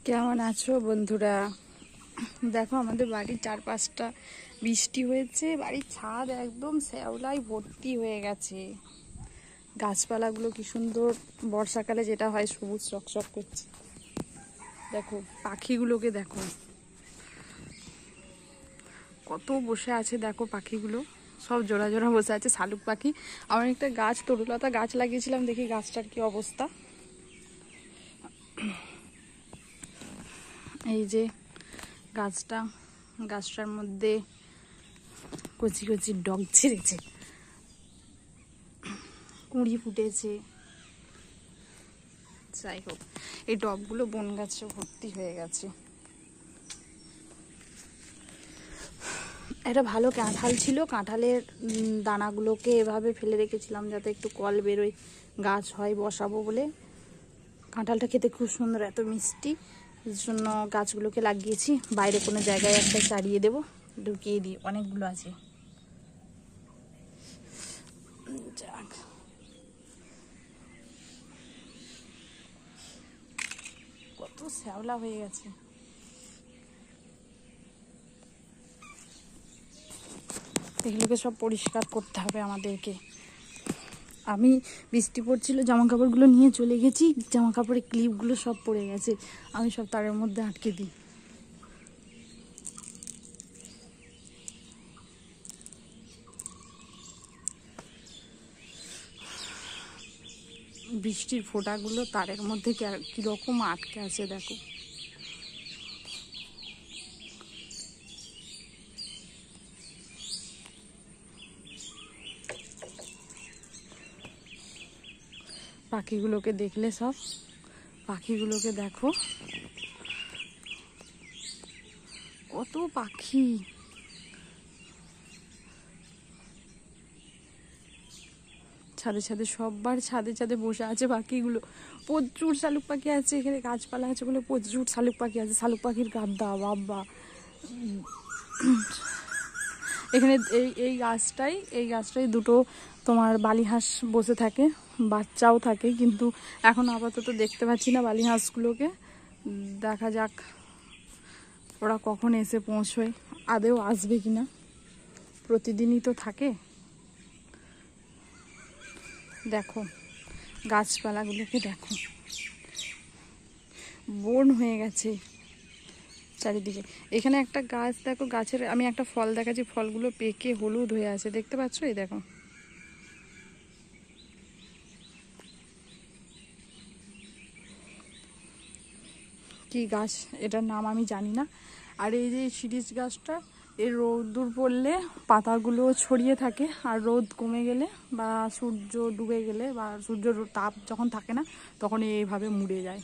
কেমন আছো বন্ধুরা? দেখো আমাদের বাড়ির চারপাশটা বৃষ্টি হয়েছে, বাড়ির ছাদ একদম শ্যাওলায় ভর্তি হয়ে গেছে। গাছপালাগুলো কি সুন্দর, বর্ষাকালে যেটা হয় সবুজ চকচক করছে। দেখো পাখিগুলোকে দেখো কত বসে আছে, দেখো পাখিগুলো সব জোড়া জোড়া বসে আছে। শালুক পাখি। আমার একটা গাছ, তরুলতা গাছ লাগিয়েছিলাম, দেখি গাছটার কি অবস্থা। এই যে গাছটার মধ্যে কচি কচি ডগ ছেড়েছে, কুঁড়ি ফুটেছে। যাই হোক, এই ডগগুলো বন গাছে ভর্তি হয়ে গেছে। একটা ভালো কাঁঠাল ছিল, কাঁঠালের দানাগুলোকে এভাবে ফেলে রেখেছিলাম যাতে একটু কল বেরোয়, গাছ হয়, বসাবো বলে। কাঁঠালটা খেতে খুব সুন্দর, এত মিষ্টি, এর জন্য গাছগুলোকে লাগিয়েছি। বাইরে কোনো জায়গায় একটা চারিয়ে দেবো, ঢুকিয়ে দিই, অনেকগুলো আছে। যাক, কত শ্যাওলা হয়ে গেছে। এগুলোকে সব পরিষ্কার করতে হবে আমাদেরকে। আমি বৃষ্টি পড়ছিল, জামা কাপড়গুলো নিয়ে চলে গেছি, জামা কাপড়ের ক্লিপগুলো সব পড়ে গেছে, আমি সব তারের মধ্যে আটকে দিই। বৃষ্টির ফোঁটাগুলো তারের মধ্যে কিরকম আটকে আছে দেখো। পাখিগুলোকে দেখলে, সব পাখিগুলোকে দেখো, কত পাখি। ছাদে ছাদে, সবার ছাদে ছাদে বসে আছে পাখিগুলো। প্রচুর শালুক পাখি আছে এখানে, গাছপালা আছে বলে প্রচুর শালুক পাখি আছে। শালুক পাখির গাদ্দা বাবা। এখানে এই গাছটাই দুটো তোমার বালি হাঁস বসে থাকে, বাচ্চাও থাকে, কিন্তু এখন আপাতত দেখতে পাচ্ছি না বালি হাঁসগুলোকে। দেখা যাক ওরা কখন এসে পৌঁছয়, আদেও আসবে কিনা। প্রতিদিনই তো থাকে। দেখো গাছপালাগুলোকে দেখো, বন হয়ে গেছে চারিদিকে। এখানে একটা গাছ দেখো, গাছের আমি একটা ফল দেখাচ্ছি, ফলগুলো পেকে হলুদ হয়ে আছে, দেখতে পাচ্ছ? এই দেখো, কি গাছ এটার নাম আমি জানি না। আর এই যে শিরীষ গাছটা, এর রোদ্দুর পড়লে পাতাগুলো ছড়িয়ে থাকে, আর রোদ কমে গেলে বা সূর্য ডুবে গেলে বা সূর্যের তাপ যখন থাকে না, তখন এইভাবে মুড়ে যায়।